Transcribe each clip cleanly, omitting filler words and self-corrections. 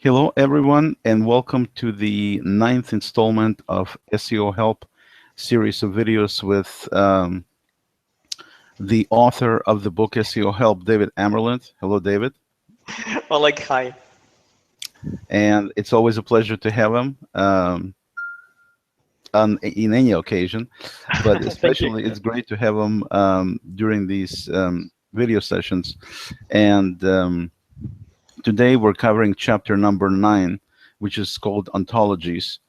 Hello, everyone, and welcome to the 9th installment of SEO Help series of videos with the author of the book SEO Help, David Amerland. Hello, David. Well, hi. And it's always a pleasure to have him in any occasion, but especially it's great to have him during these video sessions. And today we're covering chapter number 9, which is called Ontologies.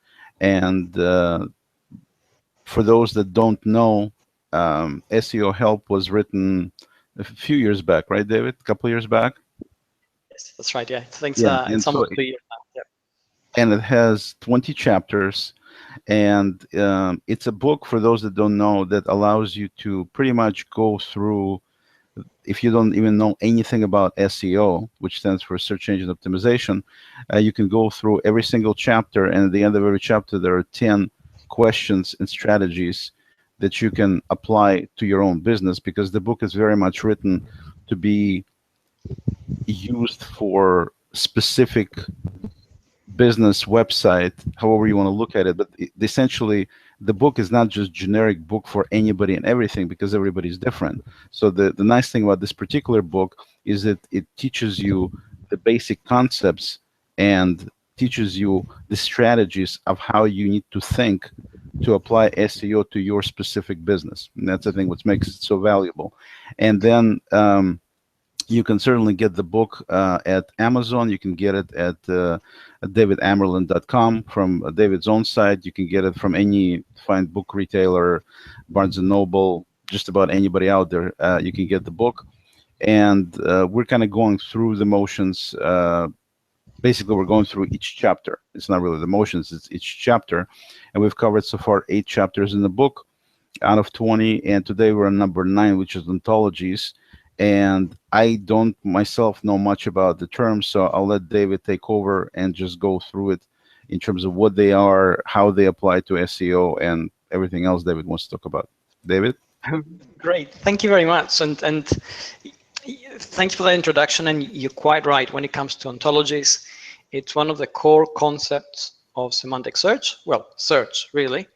And for those that don't know, SEO Help was written a few years back, right, David? A couple of years back? Yes, that's right, yeah. Thanks, Yeah, it's almost 2 years now. Yeah. And it has 20 chapters. And it's a book, for those that don't know, that allows you to pretty much go through, if you don't even know anything about SEO, which stands for search engine optimization, you can go through every single chapter, and at the end of every chapter there are 10 questions and strategies that you can apply to your own business, because the book is very much written to be used for specific business website, however you want to look at it. But essentially, the book is not just generic book for anybody and everything, because everybody's different. So the nice thing about this particular book is that it teaches you the basic concepts and teaches you the strategies of how you need to think to apply SEO to your specific business. And that's, I think, what makes it so valuable. And then you can certainly get the book at Amazon. You can get it at davidamerland.com from David's own site. You can get it from any fine book retailer, Barnes & Noble, just about anybody out there. You can get the book. And we're kind of going through the motions. Basically, we're going through each chapter. It's not really the motions, it's each chapter. And we've covered so far 8 chapters in the book out of 20. And today we're on number 9, which is Ontologies. And I don't myself know much about the terms, so I'll let David take over and just go through it in terms of what they are, how they apply to SEO, and everything else David wants to talk about. David? Great, thank you very much. And thanks for the introduction. And you're quite right, when it comes to ontologies, it's one of the core concepts of semantic search. Well, search, really,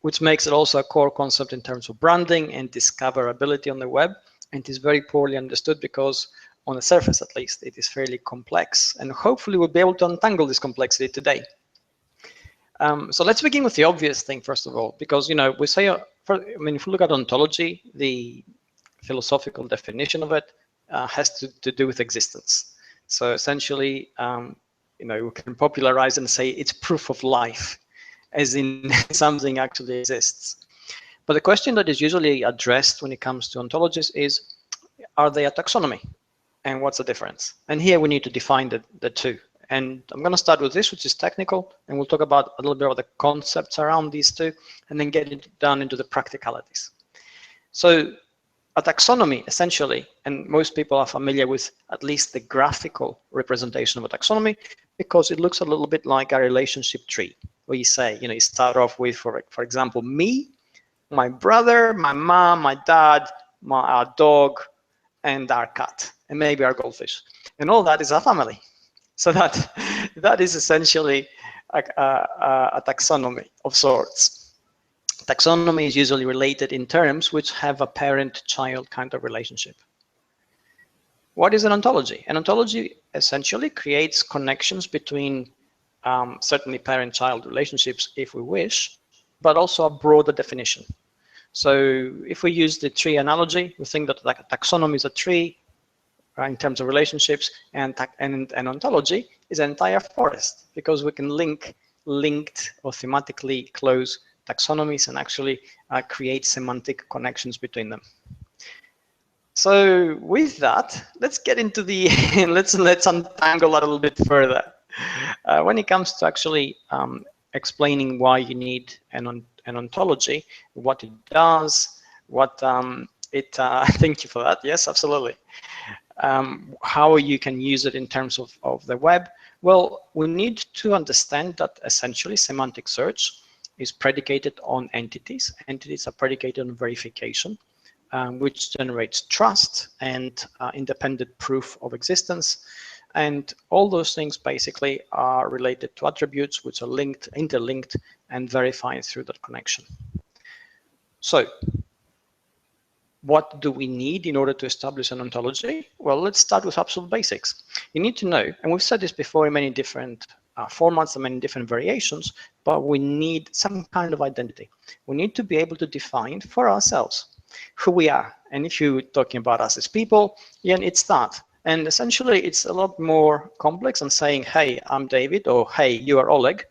which makes it also a core concept in terms of branding and discoverability on the web. And it is very poorly understood because, on the surface at least, it is fairly complex. And hopefully we'll be able to untangle this complexity today. So let's begin with the obvious thing, first of all, because, we say, if we look at ontology, the philosophical definition of it has to do with existence. So essentially, we can popularize and say it's proof of life, as in something actually exists. But the question that is usually addressed when it comes to ontologies is, are they a taxonomy? And what's the difference? And here we need to define the two. And I'm going to start with this, which is technical, and we'll talk about a little bit of the concepts around these two, and then get down into the practicalities. So a taxonomy, essentially, and most people are familiar with at least the graphical representation of a taxonomy, because it looks a little bit like a relationship tree, where you say, you start off with, for example, me, my brother, my mom, my dad, our dog, and our cat, and maybe our goldfish. And all that is a family. So that is essentially a taxonomy of sorts. Taxonomy is usually related in terms which have a parent-child kind of relationship. What is an ontology? An ontology essentially creates connections between certainly parent-child relationships, if we wish, but also a broader definition. So if we use the tree analogy, we think that taxonomy is a tree in terms of relationships, and ontology is an entire forest, because we can linked or thematically close taxonomies and actually create semantic connections between them. So with that, let's get into the let's untangle that a little bit further. When it comes to actually explaining why you need an ontology, what it does, what thank you for that. Yes, absolutely. How you can use it in terms of the web. Well, we need to understand that essentially semantic search is predicated on entities. Entities are predicated on verification, which generates trust and independent proof of existence. And all those things basically are related to attributes which are linked, interlinked, and verified through that connection. So what do we need in order to establish an ontology? Well, let's start with absolute basics. You need to know, and we've said this before in many different formats and many different variations, but we need some kind of identity. We need to be able to define for ourselves who we are. And if you're talking about us as people, yeah, it's that. And essentially, it's a lot more complex than saying, hey, I'm David, or hey, you are Oleg,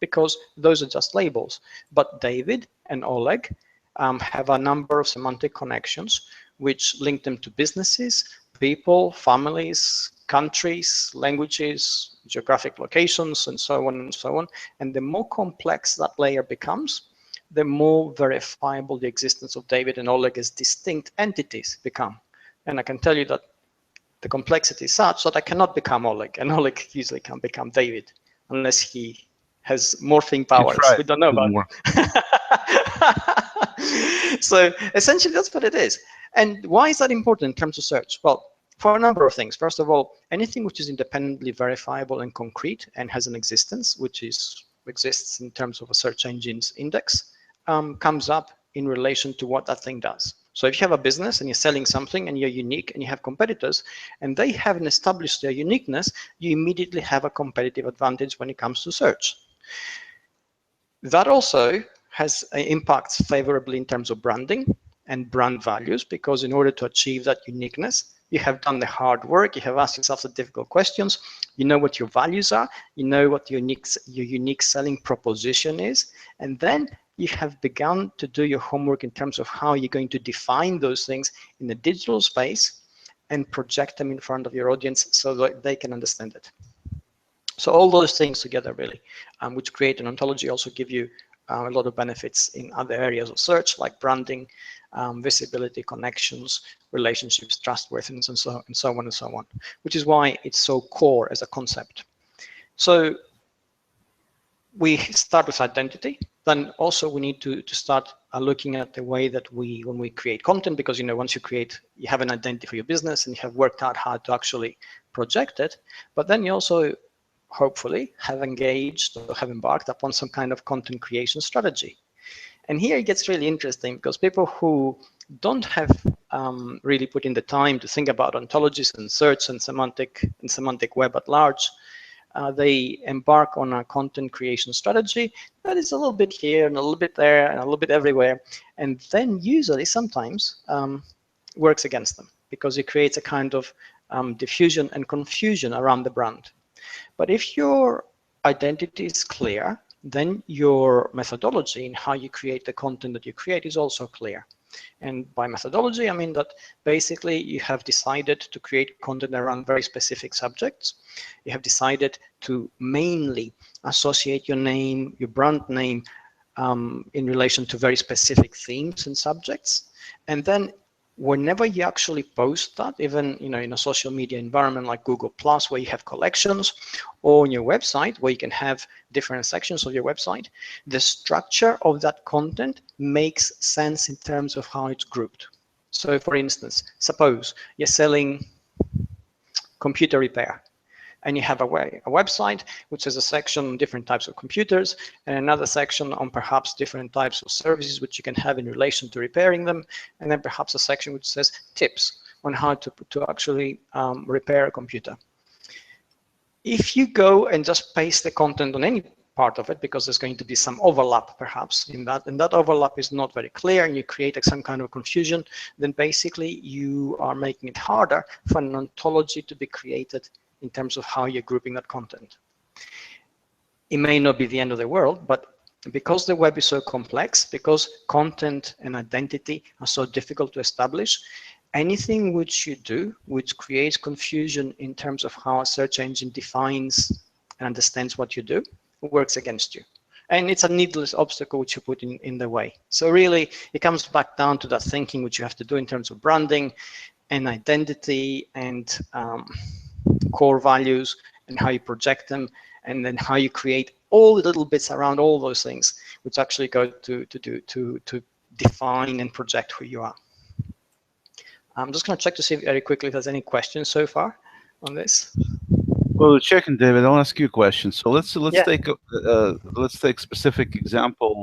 because those are just labels. But David and Oleg have a number of semantic connections which link them to businesses, people, families, countries, languages, geographic locations, and so on and so on. And the more complex that layer becomes, the more verifiable the existence of David and Oleg as distinct entities become. And I can tell you that the complexity is such that I cannot become Oleg, and Oleg usually can become David unless he has morphing You powers try we it. don't know about. Didn't work. So essentially, that's what it is. And why is that important in terms of search? Well, for a number of things. First of all, anything which is independently verifiable and concrete and has an existence, which exists in terms of a search engine's index, comes up in relation to what that thing does. So if you have a business and you're selling something and you're unique and you have competitors and they haven't established their uniqueness, you immediately have a competitive advantage when it comes to search. That also has impacts favorably in terms of branding and brand values, because in order to achieve that uniqueness, you have done the hard work, you have asked yourself the difficult questions, you know what your values are, you know what your unique selling proposition is, and then you have begun to do your homework in terms of how you're going to define those things in the digital space and project them in front of your audience so that they can understand it. So all those things together really, which create an ontology, also give you a lot of benefits in other areas of search, like branding, visibility, connections, relationships, trustworthiness, and so on and so on, which is why it's so core as a concept. So we start with identity. Then also we need to start looking at the way that when we create content, because once you have an identity for your business and you have worked out how to actually project it, but then you also hopefully have engaged or have embarked upon some kind of content creation strategy. And here it gets really interesting, because people who don't have really put in the time to think about ontologies and search and semantic web at large, they embark on a content creation strategy that is a little bit here and a little bit there and a little bit everywhere, and then usually sometimes works against them, because it creates a kind of diffusion and confusion around the brand. But if your identity is clear, then your methodology in how you create the content that you create is also clear. And by methodology, I mean that basically you have decided to create content around very specific subjects. You have decided to mainly associate your name, your brand name, in relation to very specific themes and subjects. And then whenever you actually post that, even in a social media environment like Google Plus, where you have collections, or on your website where you can have different sections of your website, the structure of that content makes sense in terms of how it's grouped. So for instance, suppose you're selling computer repair, and you have a website which has a section on different types of computers, and another section on perhaps different types of services which you can have in relation to repairing them, and then perhaps a section which says tips on how to actually repair a computer. If you go and just paste the content on any part of it, because there's going to be some overlap perhaps in that, and that overlap is not very clear, and you create some kind of confusion, then basically you are making it harder for an ontology to be created in terms of how you're grouping that content. It may not be the end of the world, but because the web is so complex, because content and identity are so difficult to establish, anything which you do which creates confusion in terms of how a search engine defines and understands what you do works against you. And it's a needless obstacle which you put in the way. So really, it comes back down to that thinking which you have to do in terms of branding and identity and core values and how you project them, and then how you create all the little bits around all those things, which actually go to define and project who you are. I'm just going to check to see very quickly if there's any questions so far on this. Well, checking, David, I'll ask you a question. So Yeah. let's take specific example.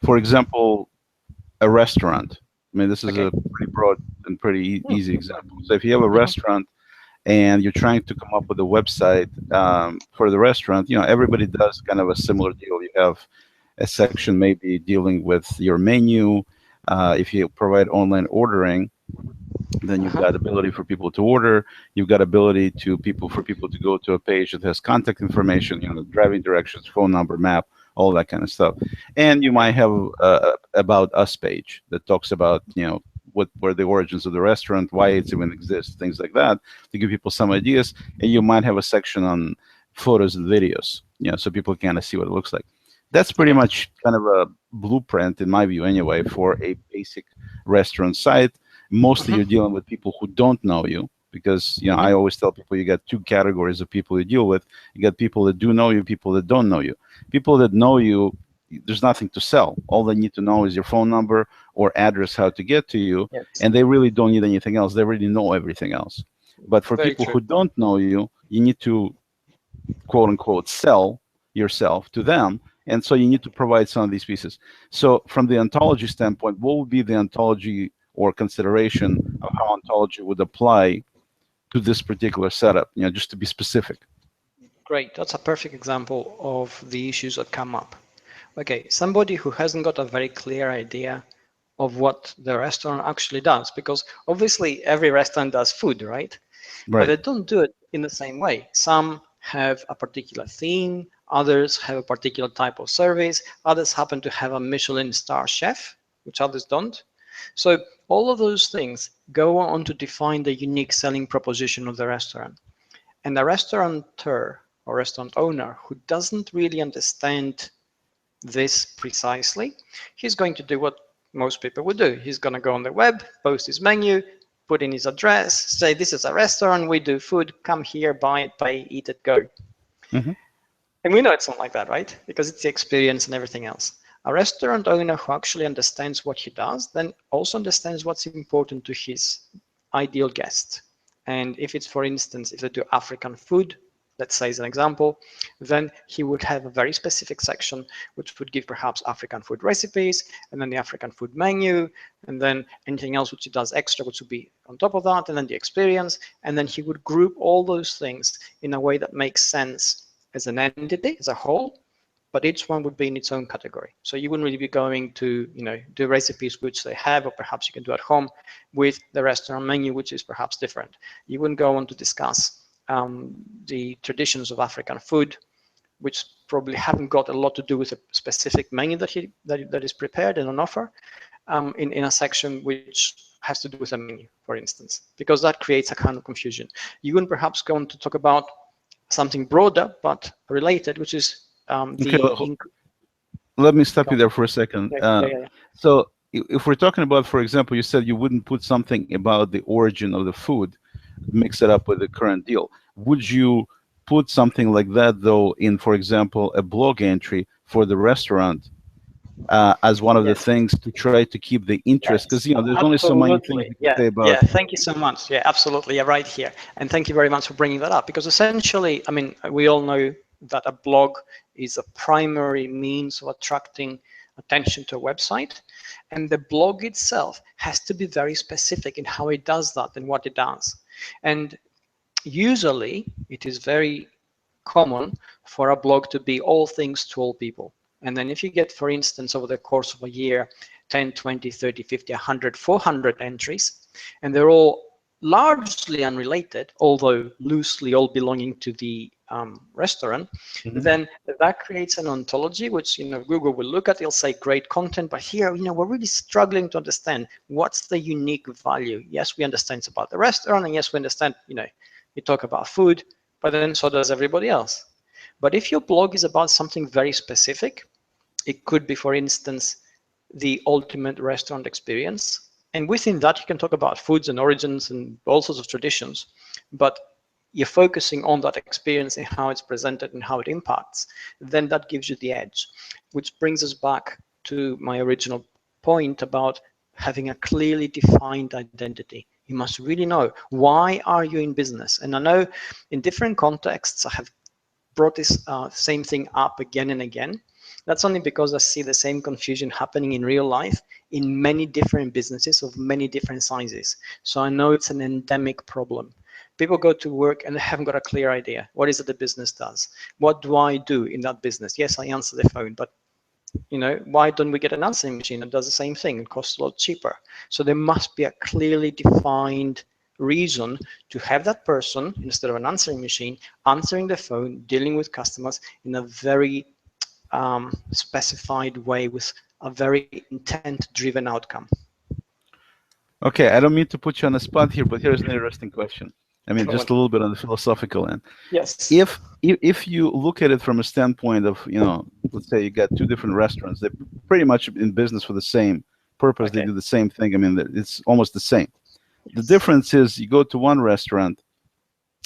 For example, a restaurant. I mean, this is Okay. a pretty broad and pretty Hmm. easy example. So if you have a Mhm. restaurant and you're trying to come up with a website for the restaurant, everybody does kind of a similar deal. You have a section maybe dealing with your menu. If you provide online ordering, then you've Uh-huh. got ability for people to order. You've got ability for people to go to a page that has contact information, driving directions, phone number, map, all that kind of stuff. And you might have about us page that talks about what were the origins of the restaurant, why it even exists, things like that, to give people some ideas. And you might have a section on photos and videos, so people kind of see what it looks like. That's pretty Okay. much kind of a blueprint, in my view, anyway, for a basic restaurant site. Mostly you're Mhm. dealing with people who don't know you, because I Mhm. always tell people you got two categories of people you deal with. You got people that do know you, people that don't know you. People that know you, there's nothing to sell. All they need to know is your phone number or address, how to get to you, Yes. and they really don't need anything else. They already know everything else. But for Very people true. who don't know you, you need to quote unquote sell yourself to them, and so you need to provide some of these pieces. So from the ontology standpoint, what would be the ontology or consideration of how ontology would apply to this particular setup, just to be specific? Great. That's a perfect example of the issues that come up. Okay, somebody who hasn't got a very clear idea of what the restaurant actually does, because obviously every restaurant does food, right? But Right. they don't do it in the same way. Some have a particular theme, others have a particular type of service, others happen to have a Michelin star chef, which others don't. So all of those things go on to define the unique selling proposition of the restaurant. And a restaurateur or restaurant owner who doesn't really understand this precisely, he's going to do what most people would do. He's going to go on the web, post his menu, put in his address, say, this is a restaurant, we do food, come here, buy it, pay, eat it, go. Hmm. And we know it's not like that, right? Because it's the experience and everything else. A restaurant owner who actually understands what he does then also understands what's important to his ideal guest. And if it's, for instance, if they do African food, let's say as an example, then he would have a very specific section which would give perhaps African food recipes, and then the African food menu, and then anything else which he does extra, which would be on top of that, and then the experience. And then he would group all those things in a way that makes sense as an entity, as a whole, but each one would be in its own category. So you wouldn't really be going to, do recipes which they have, or perhaps you can do at home with the restaurant menu, which is perhaps different. You wouldn't go on to discuss the traditions of African food, which probably haven't got a lot to do with a specific menu that is prepared and on offer, in a section which has to do with a menu, for instance, because that creates a kind of confusion. You wouldn't perhaps go on to talk about something broader but related, which is Okay, the let me stop you there for a second. yeah, yeah, yeah. So if we're talking about, for example, you said you wouldn't put something about the origin of the food, mix it up with the current deal. Would you put something like that, though, in, for example, a blog entry for the restaurant, as one of the Yes, things to try to keep the interest? Because, yes, there's only so many things absolutely. you can Yeah, say yeah. about. Thank you so much. Yeah, absolutely. You're right here, and thank you very much for bringing that up, because essentially, I mean, we all know that a blog is a primary means of attracting attention to a website, and the blog itself has to be very specific in how it does that and what it does. And usually, it is very common for a blog to be all things to all people. And then if you get, for instance, over the course of a year, 10, 20, 30, 50, 100, 400 entries, and they're all largely unrelated, although loosely all belonging to the restaurant, Mhm. then that creates an ontology, which Google will look at. It'll say great content, but here we're really struggling to understand what's the unique value. Yes, we understand it's about the restaurant, and yes, we understand we talk about food, but then so does everybody else. But if your blog is about something very specific, it could be, for instance, the ultimate restaurant experience. And within that, you can talk about foods and origins and all sorts of traditions, but you're focusing on that experience and how it's presented and how it impacts, then that gives you the edge, which brings us back to my original point about having a clearly defined identity. You must really know, why are you in business? And I know in different contexts, I have brought this same thing up again and again. That's only because I see the same confusion happening in real life in many different businesses of many different sizes. So I know it's an endemic problem. People go to work and they haven't got a clear idea. What is it the business does? What do I do in that business? Yes, I answer the phone, but why don't we get an answering machine that does the same thing and costs a lot cheaper? So there must be a clearly defined reason to have that person, instead of an answering machine, answering the phone, dealing with customers in a very specified way with a very intent-driven outcome. Okay, I don't mean to put you on the spot here, but here's an interesting question. I mean, just a little bit on the philosophical end. Yes. If you look at it from a standpoint of, let's say you got two different restaurants, they're pretty much in business for the same purpose. Okay. They do the same thing. I mean, it's almost the same. Yes. The difference is you go to one restaurant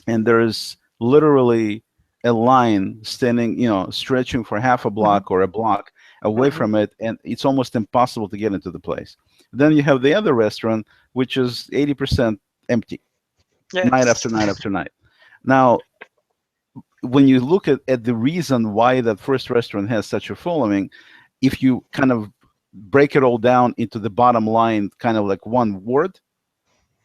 and there is literally a line standing, stretching for half a block or a block away from it, and it's almost impossible to get into the place. Then you have the other restaurant, which is 80% empty, yes. Night after night after night. Now, when you look at the reason why that first restaurant has such a following, if you kind of break it all down into the bottom line, kind of like one word,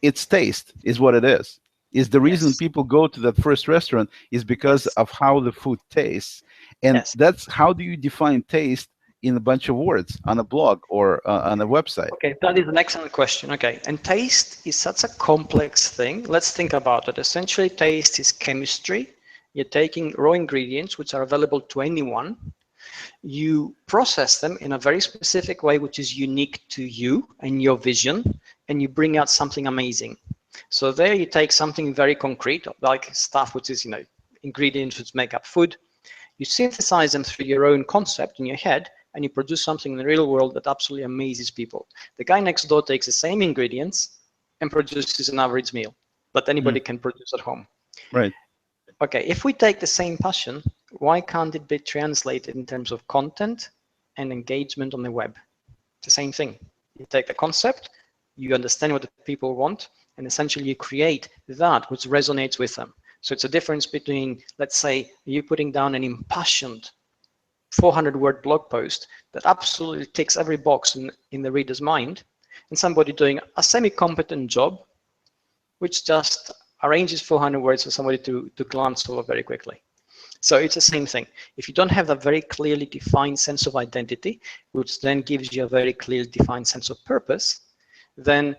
it's taste is what it is. Is the reason yes. people go to that first restaurant is because yes. of how the food tastes. And yes. that's how do you define taste in a bunch of words on a blog or on a website? Okay, that is an excellent question. Okay, and taste is such a complex thing. Let's think about it. Essentially, taste is chemistry. You're taking raw ingredients, which are available to anyone. You process them in a very specific way, which is unique to you and your vision, and you bring out something amazing. So there you take something very concrete, like stuff which is, ingredients which make up food. You synthesize them through your own concept in your head, and you produce something in the real world that absolutely amazes people. The guy next door takes the same ingredients and produces an average meal that anybody can produce at home. Right. Okay, if we take the same passion, why can't it be translated in terms of content and engagement on the web? It's the same thing. You take the concept, you understand what the people want, and essentially you create that which resonates with them. So it's a difference between, let's say, you putting down an impassioned 400-word blog post that absolutely ticks every box in the reader's mind, and somebody doing a semi-competent job, which just arranges 400 words for somebody to glance over very quickly. So it's the same thing. If you don't have a very clearly defined sense of identity, which then gives you a very clearly defined sense of purpose, then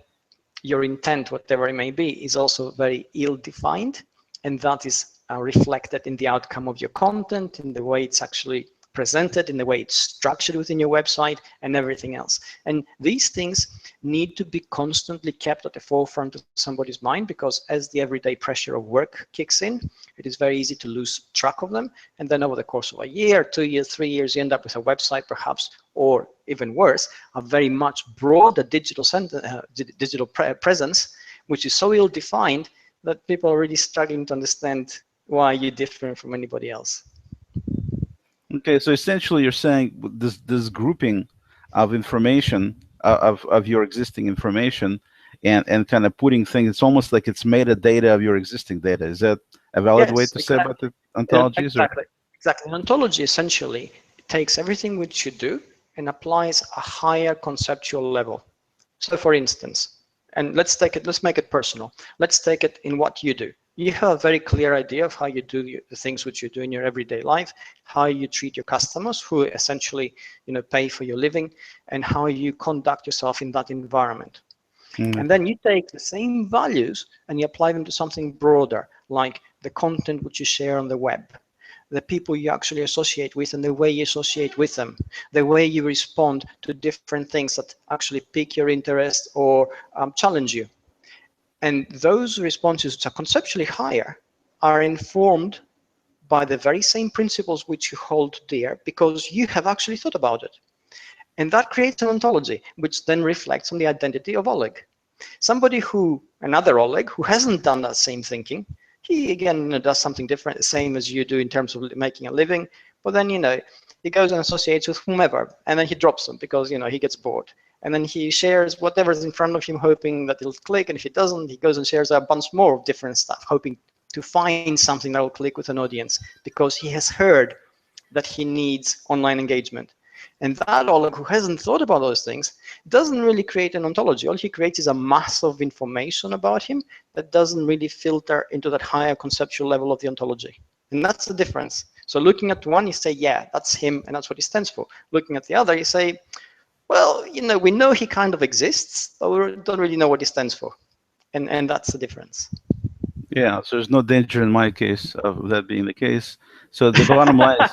your intent, whatever it may be, is also very ill-defined, and that is reflected in the outcome of your content, in the way it's actually presented, in the way it's structured within your website, and everything else. And these things need to be constantly kept at the forefront of somebody's mind, because as the everyday pressure of work kicks in, it is very easy to lose track of them. And then over the course of a year, 2 years, 3 years, you end up with a website perhaps, or even worse, a very much broader digital presence, which is so ill-defined that people are really struggling to understand why you're different from anybody else. Okay, so essentially you're saying this grouping of information, of your existing information, and kind of putting things, it's almost like it's metadata of your existing data. Is that a valid way to say about the ontologies? Exactly. Exactly. An ontology essentially takes everything which you do and applies a higher conceptual level. So for instance, and let's make it personal. Let's take it in what you do. You have a very clear idea of how you do the things which you do in your everyday life, how you treat your customers who essentially, pay for your living, and how you conduct yourself in that environment. And then you take the same values and you apply them to something broader, like the content which you share on the web, the people you actually associate with and the way you associate with them, the way you respond to different things that actually pique your interest or challenge you. And those responses, which are conceptually higher, are informed by the very same principles which you hold dear, because you have actually thought about it. And that creates an ontology, which then reflects on the identity of Oleg. Another Oleg, who hasn't done that same thinking, he again does something different, the same as you do in terms of making a living, but then, he goes and associates with whomever, and then he drops them because, he gets bored. and then he shares whatever's in front of him, hoping that it'll click, and if it doesn't, he goes and shares a bunch more of different stuff, hoping to find something that will click with an audience, because he has heard that he needs online engagement. And that Oleg, who hasn't thought about those things, doesn't really create an ontology. All he creates is a mass of information about him that doesn't really filter into that higher conceptual level of the ontology. And that's the difference. So looking at one, you say, yeah, that's him, and that's what he stands for. Looking at the other, you say, well, we know he kind of exists, but we don't really know what he stands for. And that's the difference. Yeah, so there's no danger in my case of that being the case. So the bottom line is,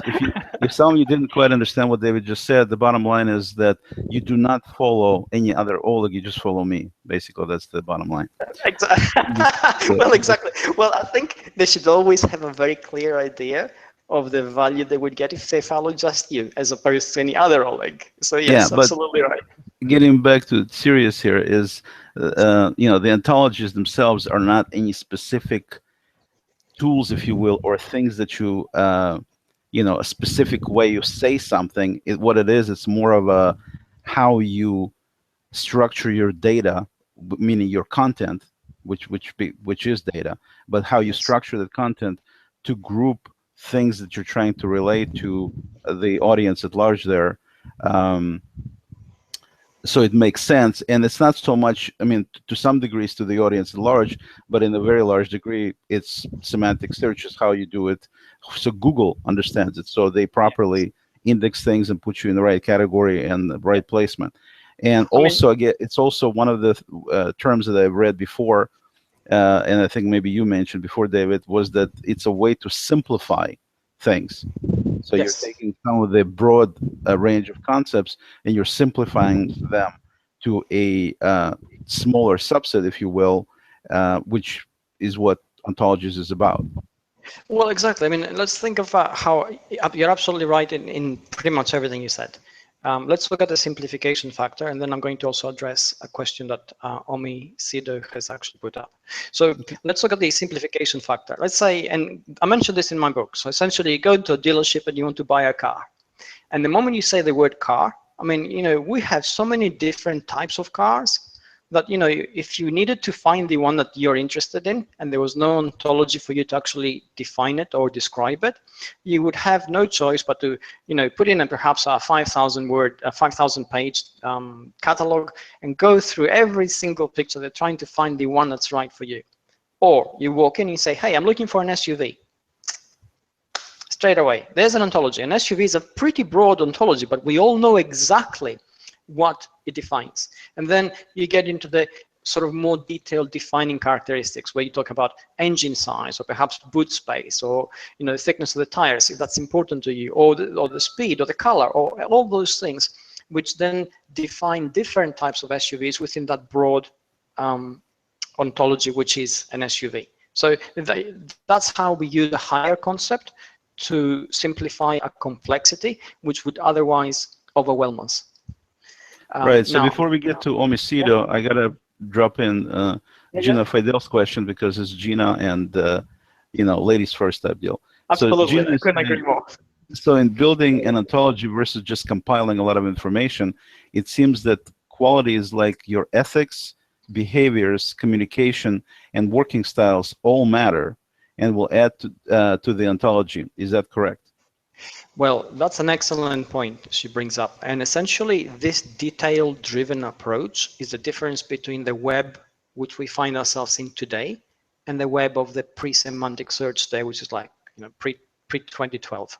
if some of you didn't quite understand what David just said, the bottom line is that you do not follow any other Oleg, you just follow me. Basically, that's the bottom line. Exactly. Well, exactly. Well, I think they should always have a very clear idea of the value they would get if they follow just you, as opposed to any other Oleg. So yes, Yeah, but absolutely right. getting back to serious here is, the ontologies themselves are not any specific tools, if you will, or things that you, a specific way you say something. What it is, it's more of a how you structure your data, meaning your content, which is data, but how you Yes. structure the content to group things that you're trying to relate to the audience at large there. Um, so it makes sense, and it's not so much, I mean, to some degrees to the audience at large, but in a very large degree it's semantic search is how you do it, so Google understands it, so they properly index things and put you in the right category and the right placement. And also, again, it's also one of the terms that I've read before, and I think maybe you mentioned before, David, was that it's a way to simplify things. So you're Yes. taking some of the broad range of concepts and you're simplifying them to a smaller subset, if you will, which is what ontologies is about. Well, exactly. I mean, let's think of how you're absolutely right in pretty much everything you said. Let's look at the simplification factor, and then I'm going to also address a question that Omi Sido has actually put up. So let's look at the simplification factor. Let's say, and I mentioned this in my book, so essentially you go to a dealership and you want to buy a car. And the moment you say the word car, I mean, we have so many different types of cars that, if you needed to find the one that you're interested in and there was no ontology for you to actually define it or describe it, you would have no choice but to, put in perhaps a 5,000 page catalog and go through every single picture. They're trying to find the one that's right for you. Or you walk in and you say, hey, I'm looking for an SUV. Straight away, there's an ontology. An SUV is a pretty broad ontology, but we all know exactly what it defines. And then you get into the sort of more detailed defining characteristics where you talk about engine size or perhaps boot space or the thickness of the tires, if that's important to you, or the speed or the color, or all those things, which then define different types of SUVs within that broad ontology, which is an SUV. So that's how we use a higher concept to simplify a complexity which would otherwise overwhelm us. Right. So Now, before we get to Omicido, I gotta drop in Gina Fidel's question, because it's Gina and ladies first type deal. Absolutely, So Gina I is couldn't saying, agree more. so in building an ontology versus just compiling a lot of information, it seems that qualities like your ethics, behaviors, communication, and working styles all matter and will add to the ontology. Is that correct? Well, that's an excellent point she brings up. And essentially, this detail-driven approach is the difference between the web which we find ourselves in today and the web of the pre-semantic search day, which is like pre-2012.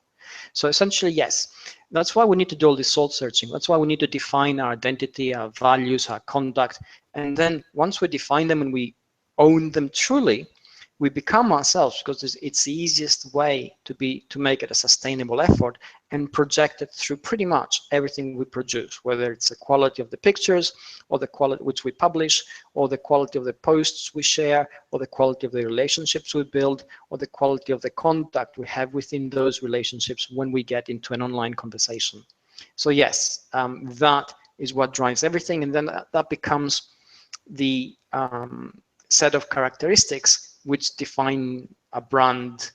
So essentially, yes, that's why we need to do all this soul searching. That's why we need to define our identity, our values, our conduct. And then once we define them and we own them truly, we become ourselves, because it's the easiest way to make it a sustainable effort and project it through pretty much everything we produce, whether it's the quality of the pictures or the quality which we publish, or the quality of the posts we share, or the quality of the relationships we build, or the quality of the contact we have within those relationships when we get into an online conversation. So yes, that is what drives everything, and then that becomes the set of characteristics which define a brand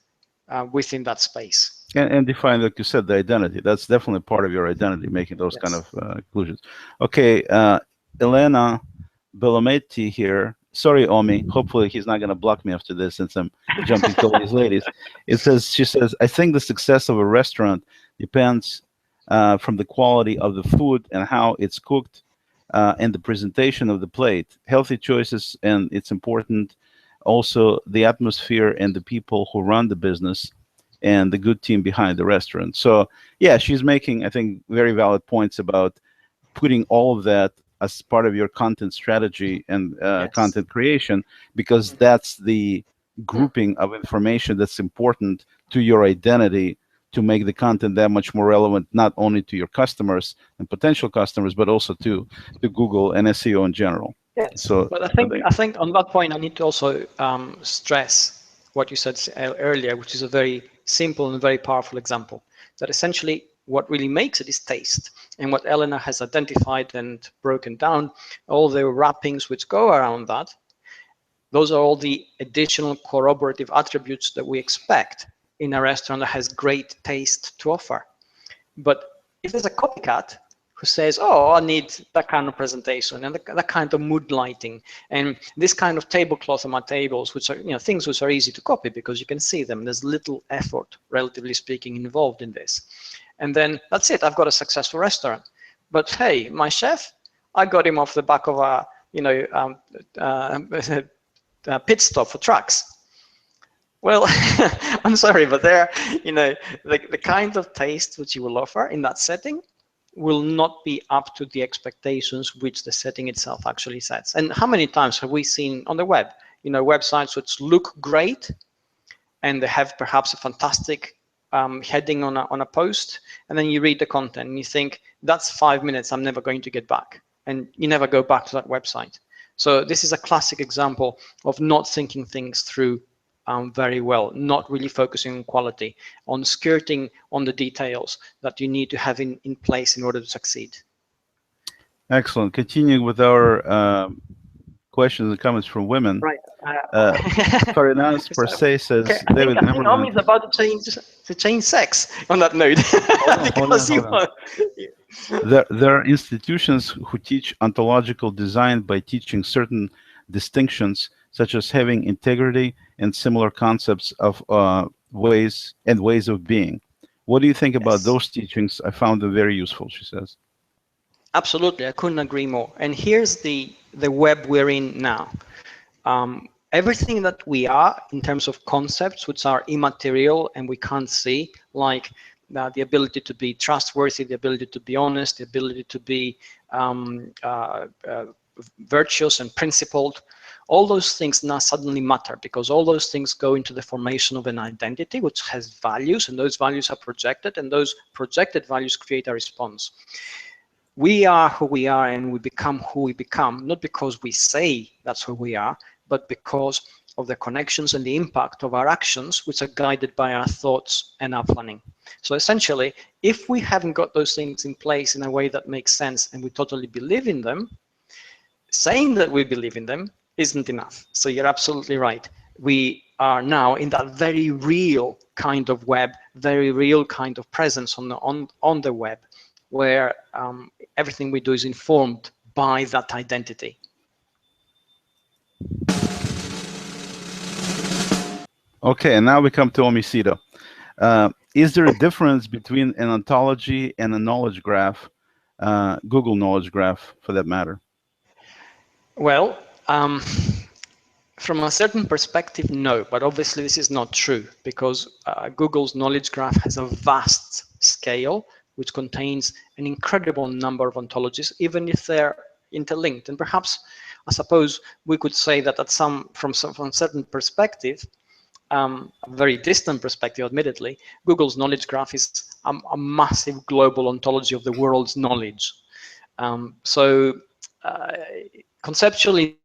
within that space. And define, like you said, the identity. That's definitely part of your identity, making those kind Yes. of conclusions. Okay, Elena Belometti here. Sorry, Omi. Hopefully he's not going to block me after this since I'm jumping to all these ladies. She says, I think the success of a restaurant depends from the quality of the food and how it's cooked and the presentation of the plate. Healthy choices, and it's important. Also, the atmosphere and the people who run the business and the good team behind the restaurant. So, yeah, she's making, I think, very valid points about putting all of that as part of your content strategy and Yes. content creation, because that's the grouping of information that's important to your identity to make the content that much more relevant, not only to your customers and potential customers, but also to Google and SEO in general. Yes, So but I think, I think on that point I need to also stress what you said earlier, which is a very simple and very powerful example. That essentially what really makes it is taste, and what Elena has identified and broken down, all the wrappings which go around that. Those are all the additional corroborative attributes that we expect in a restaurant that has great taste to offer. But if there's a copycat who says, oh, I need that kind of presentation and that kind of mood lighting and this kind of tablecloth on my tables, which are things which are easy to copy because you can see them. There's little effort, relatively speaking, involved in this. And then that's it. I've got a successful restaurant. But hey, my chef, I got him off the back of a pit stop for trucks. Well, I'm sorry, but the kind of taste which you will offer in that setting will not be up to the expectations which the setting itself actually sets. And how many times have we seen on the web, websites which look great and they have perhaps a fantastic heading on a post, and then you read the content and you think, that's 5 minutes I'm never going to get back. And you never go back to that website. So this is a classic example of not thinking things through very well, not really focusing on quality, on skirting on the details that you need to have in place in order to succeed. excellent. Continuing with our questions and comments from women. Right. Farinas per se Okay, says, I David think Omi Amerland. is about to change sex on that note. Hold on. There are institutions who teach ontological design by teaching certain distinctions, such as having integrity and similar concepts of ways of being. What do you think about Yes. those teachings? I found them very useful, she says. Absolutely, I couldn't agree more. And here's the web we're in now. Everything that we are in terms of concepts which are immaterial and we can't see, like the ability to be trustworthy, the ability to be honest, the ability to be virtuous and principled, all those things now suddenly matter because all those things go into the formation of an identity which has values, and those values are projected, and those projected values create a response. We are who we are and we become who we become, not because we say that's who we are, but because of the connections and the impact of our actions, which are guided by our thoughts and our planning. So essentially, if we haven't got those things in place in a way that makes sense and we totally believe in them, saying that we believe in them isn't enough. So you're absolutely right. We are now in that very real kind of web, very real kind of presence on the web, where everything we do is informed by that identity. Okay, and now we come to Omisido. Is there a difference between an ontology and a knowledge graph, Google knowledge graph for that matter? Well, from a certain perspective, no, but obviously this is not true because Google's knowledge graph has a vast scale which contains an incredible number of ontologies, even if they're interlinked. And perhaps, I suppose, we could say that from a certain perspective, a very distant perspective, admittedly, Google's knowledge graph is a massive global ontology of the world's knowledge. So conceptually,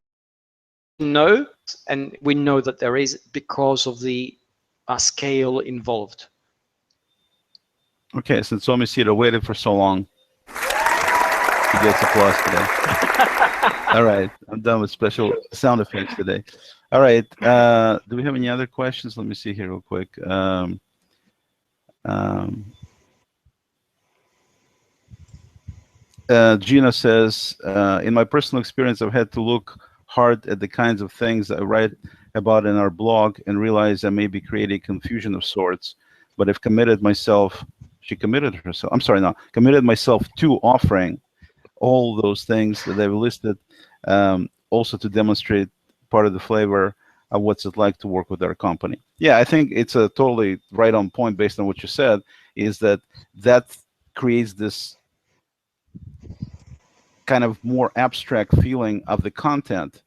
no, and we know that there is because of the scale involved. Okay, since Omisido waited for so long, he gets applause today. All right, I'm done with special sound effects today. All right, do we have any other questions? Let me see here real quick. Um, Gina says, in my personal experience, I've had to look hard at the kinds of things I write about in our blog and realize I may be creating confusion of sorts, but I've committed myself, she committed herself, I'm sorry, no, committed myself to offering all those things that they've listed, also to demonstrate part of the flavor of what's it like to work with our company. Yeah, I think it's a totally right on point based on what you said, is that that creates this kind of more abstract feeling of the content,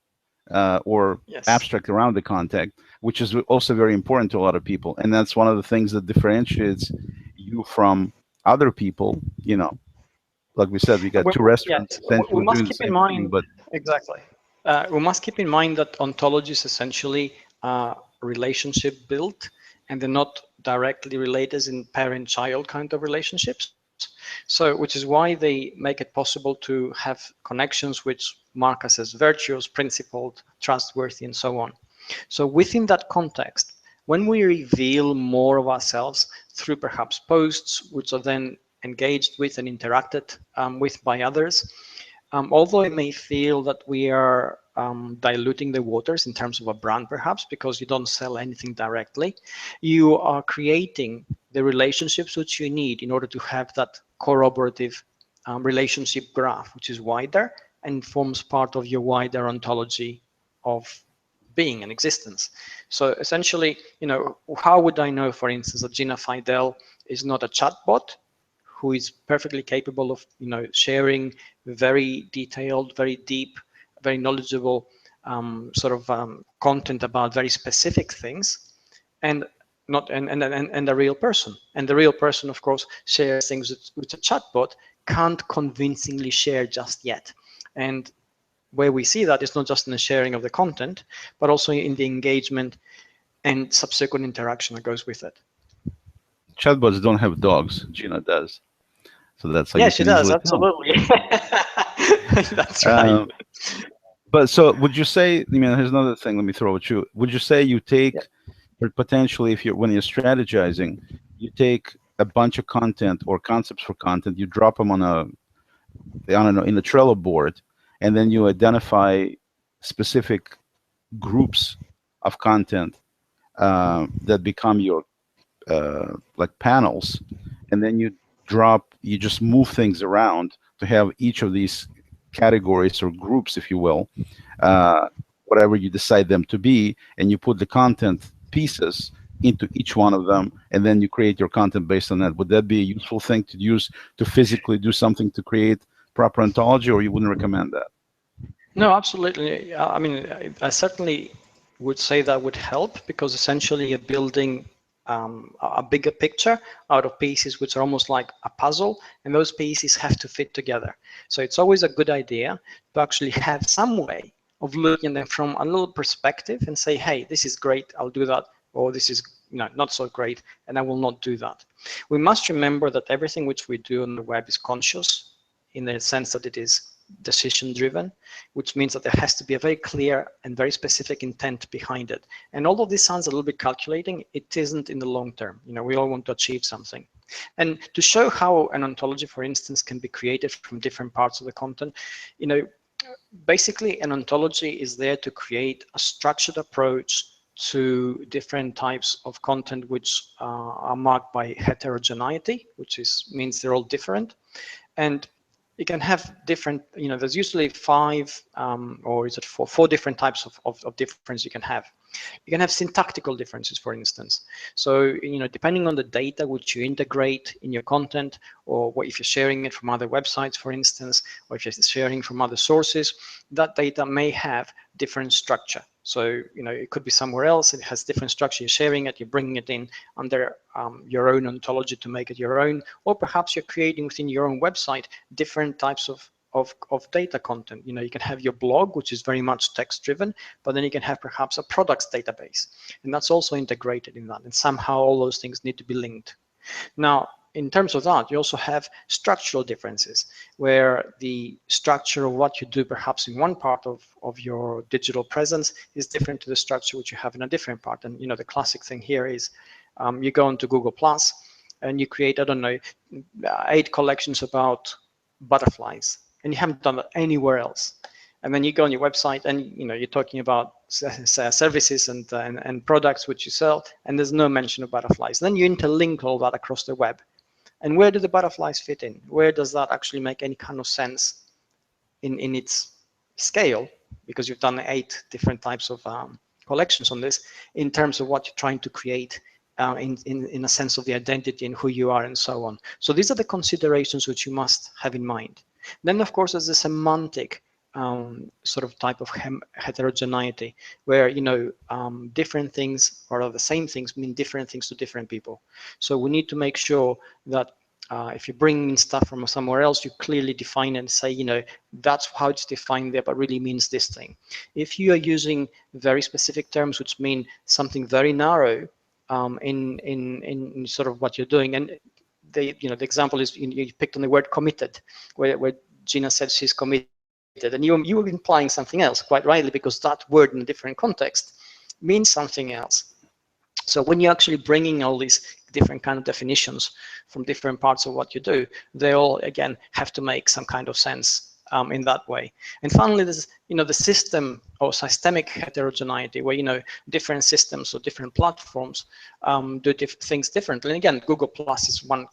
or Yes. abstract around the content, which is also very important to a lot of people. And that's one of the things that differentiates you from other people. You know, like we said, we got two Yes, restaurants we essentially must doing the keep in same thing, mind, but exactly. We must keep in mind that ontology is essentially relationship built, and they're not directly related in parent-child kind of relationships. So, which is why they make it possible to have connections which mark us as virtuous, principled, trustworthy, and so on. So within that context, when we reveal more of ourselves through perhaps posts, which are then engaged with and interacted with by others, although it may feel that we are diluting the waters in terms of a brand, perhaps because you don't sell anything directly, you are creating the relationships which you need in order to have that corroborative relationship graph, which is wider and forms part of your wider ontology of being and existence. So essentially, how would I know, for instance, that Gina Fidel is not a chatbot who is perfectly capable of, sharing very detailed, very deep, very knowledgeable content about very specific things, and not and a real person. And the real person, of course, shares things which a chatbot can't convincingly share just yet. And where we see that is not just in the sharing of the content, but also in the engagement and subsequent interaction that goes with it. chatbots don't have dogs. Gina does, so that's how Yeah, you she can does, easily tell. absolutely. That's right. Um, but so, would you say? I mean, here's another thing. Let me throw at you. Would you say you take, Yeah. or potentially, if you're when you're strategizing, you take a bunch of content or concepts for content, you drop them on a, I don't know, in the Trello board, and then you identify specific groups of content that become your like panels, and then you just move things around to have each of these categories or groups, if you will, uh, whatever you decide them to be, and you put the content pieces into each one of them, and then you create your content based on that. Would that be a useful thing to use to physically do something to create proper ontology, or you wouldn't recommend that? No, absolutely. I mean, I certainly would say that would help, because essentially you're building a bigger picture out of pieces which are almost like a puzzle, and those pieces have to fit together. So it's always a good idea to actually have some way of looking at them from a little perspective and say, hey, this is great, I'll do that, or this is not so great, and I will not do that. We must remember that everything which we do on the web is conscious, in the sense that it is decision driven, which means that there has to be a very clear and very specific intent behind it. And although this sounds a little bit calculating, it isn't in the long term. We all want to achieve something. And to show how an ontology, for instance, can be created from different parts of the content, basically an ontology is there to create a structured approach to different types of content which are marked by heterogeneity, which means they're all different. And you can have different, there's usually five or is it four different types of difference you can have. You can have syntactical differences, for instance. So, depending on the data which you integrate in your content, or if you're sharing it from other websites, for instance, or if you're sharing from other sources, that data may have different structure. So, it could be somewhere else, it has different structure, you're sharing it, you're bringing it in under your own ontology to make it your own, or perhaps you're creating within your own website different types of data content. You can have your blog, which is very much text driven, but then you can have perhaps a products database, and that's also integrated in that, and somehow all those things need to be linked. Now, in terms of that, you also have structural differences, where the structure of what you do perhaps in one part of your digital presence is different to the structure which you have in a different part. And the classic thing here is you go into Google Plus, and you create, I don't know, 8 collections about butterflies, and you haven't done that anywhere else. And then you go on your website, and you're talking about services and products which you sell, and there's no mention of butterflies. Then you interlink all that across the web. And where do the butterflies fit in? Where does that actually make any kind of sense in its scale? Because you've done 8 different types of collections on this, in terms of what you're trying to create, in a sense of the identity and who you are and so on. So these are the considerations which you must have in mind. Then, of course, there's the semantic sort of type of heterogeneity, where different things, or the same things, mean different things to different people. So we need to make sure that if you bring in stuff from somewhere else, you clearly define and say, that's how it's defined there, but really means this thing. If you are using very specific terms which mean something very narrow in sort of what you're doing, and the example is you picked on the word committed, where Gina said she's committed, and you were implying something else, quite rightly, because that word in a different context means something else. So when you're actually bringing all these different kind of definitions from different parts of what you do, they all, again, have to make some kind of sense in that way. And finally, there's the system or systemic heterogeneity, where different systems or different platforms do things differently. And again, Google Plus is one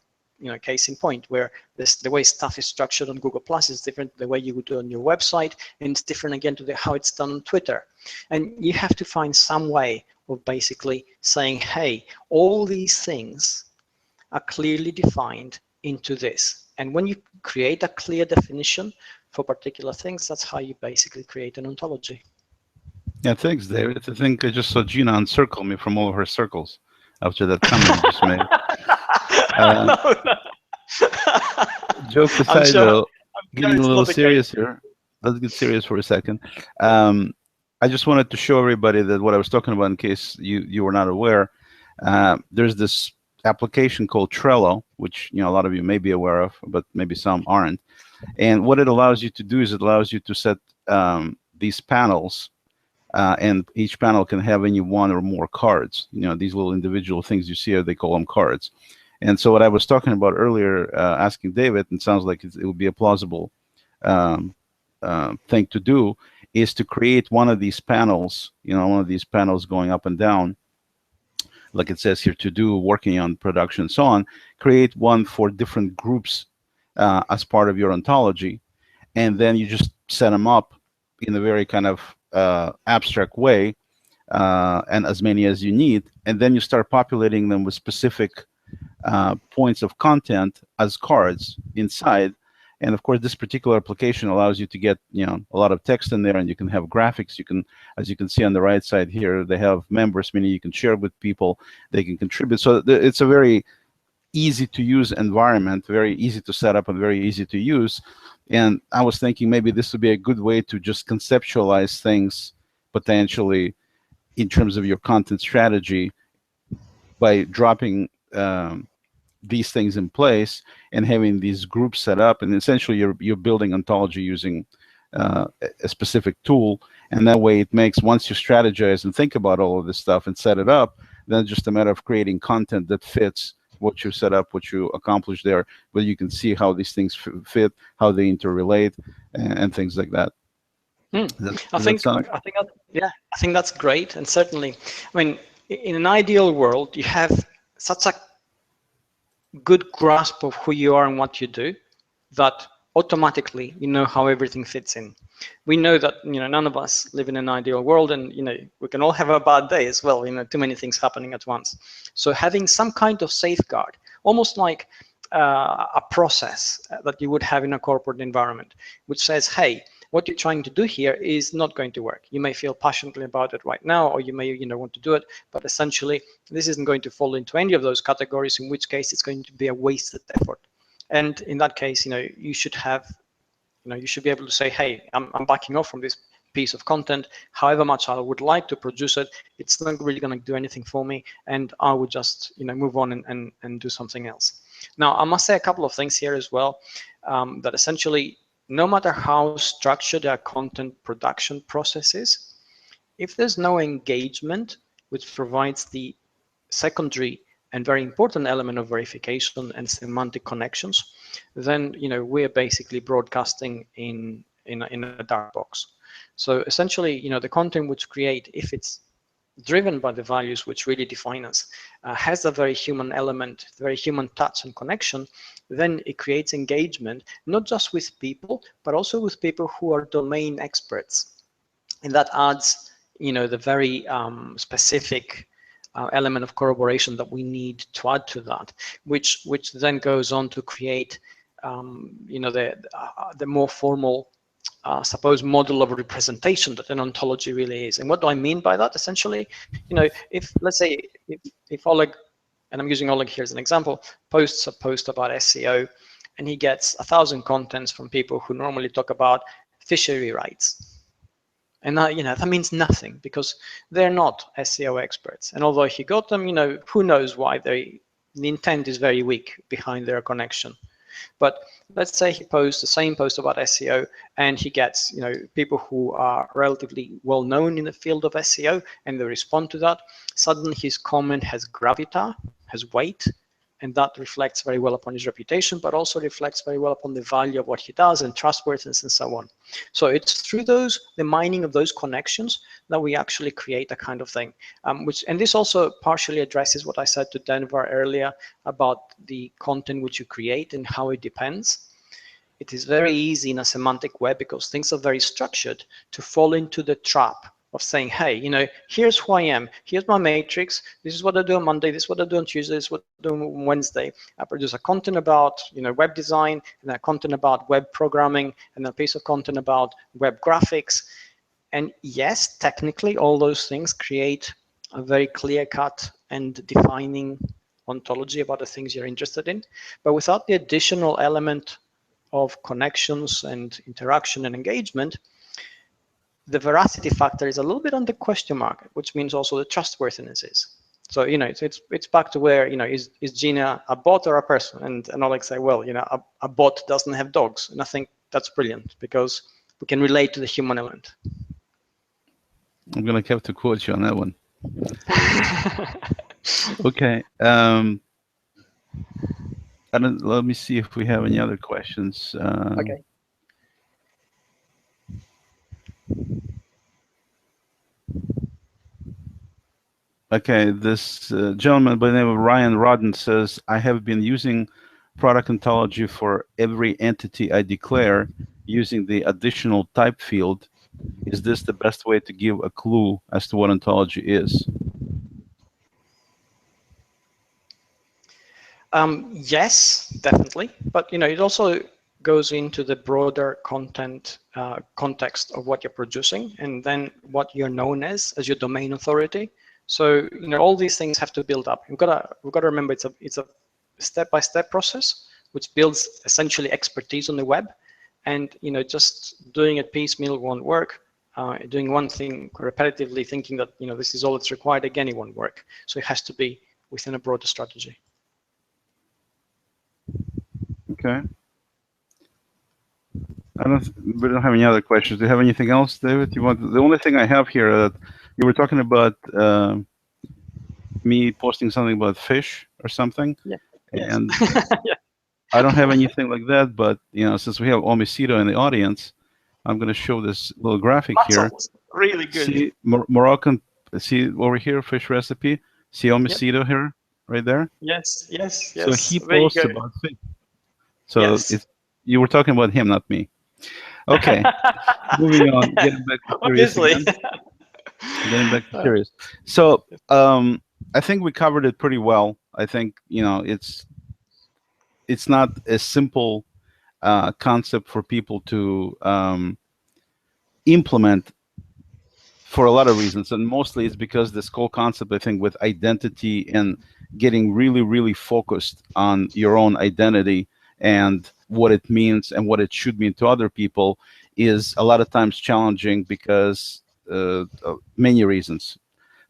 case in point, where the way stuff is structured on Google Plus is different the way you would do on your website, and it's different again to how it's done on Twitter. And you have to find some way of basically saying, hey, all these things are clearly defined into this. And when you create a clear definition for particular things, that's how you basically create an ontology. Yeah, thanks, David. I think I just saw Gina uncircle me from all of her circles after that comment you just made. Jokes aside, though, getting a little serious here. Let's get serious for a second. I just wanted to show everybody that what I was talking about, in case you were not aware, there's this application called Trello, which a lot of you may be aware of, but maybe some aren't. And what it allows you to do is it allows you to set these panels, and each panel can have any one or more cards. These little individual things you see here, they call them cards. And so what I was talking about earlier, asking David, and it sounds like it would be a plausible thing to do, is to create one of these panels, one of these panels going up and down, like it says here, to do, working on production, and so on. Create one for different groups as part of your ontology, and then you just set them up in a very kind of abstract way, and as many as you need, and then you start populating them with specific points of content as cards inside. And of course, this particular application allows you to get a lot of text in there, and you can have graphics. You can, as you can see on the right side here, they have members, meaning you can share with people, they can contribute. So it's a very easy to use environment, very easy to set up and very easy to use. And I was thinking maybe this would be a good way to just conceptualize things potentially in terms of your content strategy by dropping these things in place and having these groups set up, and essentially you're building ontology using a specific tool. And that way it makes, once you strategize and think about all of this stuff and set it up, then it's just a matter of creating content that fits what you set up, what you accomplish there, but you can see how these things fit, how they interrelate, and things like that. I think that's great. And certainly, I mean, in an ideal world, you have such a good grasp of who you are and what you do that automatically you know how everything fits in. We know that none of us live in an ideal world, and we can all have a bad day as well, too many things happening at once. So having some kind of safeguard, almost like a process that you would have in a corporate environment, which says, hey, what you're trying to do here is not going to work. You may feel passionately about it right now, or you may want to do it, but essentially this isn't going to fall into any of those categories, in which case it's going to be a wasted effort. And in that case, you should have, you should be able to say, hey, I'm backing off from this piece of content. However much I would like to produce it, it's not really going to do anything for me, and I would just move on and do something else. Now, I must say a couple of things here as well, that essentially, no matter how structured our content production process is, if there's no engagement, which provides the secondary and very important element of verification and semantic connections, then we're basically broadcasting in a dark box. So essentially, the content which create, if it's driven by the values which really define us, has a very human element, very human touch and connection, then it creates engagement, not just with people, but also with people who are domain experts. And that adds, the very specific element of corroboration that we need to add to that, which then goes on to create, the more formal suppose model of representation that an ontology really is. And what do I mean by that? Essentially, if let's say if Oleg, and I'm using Oleg here as an example, posts a post about SEO, and he gets 1,000 contents from people who normally talk about fishery rights, and that that means nothing because they're not SEO experts. And although he got them, who knows why the intent is very weak behind their connection. But let's say he posts the same post about SEO, and he gets people who are relatively well known in the field of SEO, and they respond to that. Suddenly his comment has gravitas, has weight, and that reflects very well upon his reputation, but also reflects very well upon the value of what he does and trustworthiness and so on. So it's through the mining of those connections that we actually create a kind of thing, and this also partially addresses what I said to Denver earlier about the content which you create and how it depends. It is very easy in a semantic web, because things are very structured, to fall into the trap of saying, hey, here's who I am, here's my matrix, this is what I do on Monday, this is what I do on Tuesday, this is what I do on Wednesday. I produce a content about web design, and then a content about web programming, and then a piece of content about web graphics. And yes, technically all those things create a very clear-cut and defining ontology about the things you're interested in. But without the additional element of connections and interaction and engagement, the veracity factor is a little bit on the question mark, which means also the trustworthiness is. So it's back to where is Gina a bot or a person? And Alex say, well, a bot doesn't have dogs, and I think that's brilliant because we can relate to the human element. I'm gonna have to quote you on that one. Okay. Let me see if we have any other questions. Okay. Okay, this gentleman by the name of Ryan Rodden says, I have been using product ontology for every entity I declare using the additional type field. Is this the best way to give a clue as to what ontology is? Yes, definitely. But it also goes into the broader content context of what you're producing, and then what you're known as your domain authority. So all these things have to build up. We've got to remember it's a step-by-step process which builds essentially expertise on the web, and just doing it piecemeal won't work. Doing one thing repetitively, thinking that this is all that's required, again, it won't work. So it has to be within a broader strategy. Okay. We don't have any other questions. Do you have anything else, David? The only thing I have here that you were talking about me posting something about fish or something. Yeah. And Yeah. I don't have anything like that, but since we have Omicito in the audience, I'm going to show this little graphic here. Really good. See Moroccan. See over here, fish recipe. See Omicito here, right there. Yes. So he posts about fish. So you were talking about him, not me. Okay, moving on. Getting back to curious again. Getting back to curious. So I think we covered it pretty well. I think it's not a simple concept for people to implement for a lot of reasons, and mostly it's because this whole concept, I think, with identity and getting really, really focused on your own identity and what it means and what it should mean to other people is a lot of times challenging because many reasons.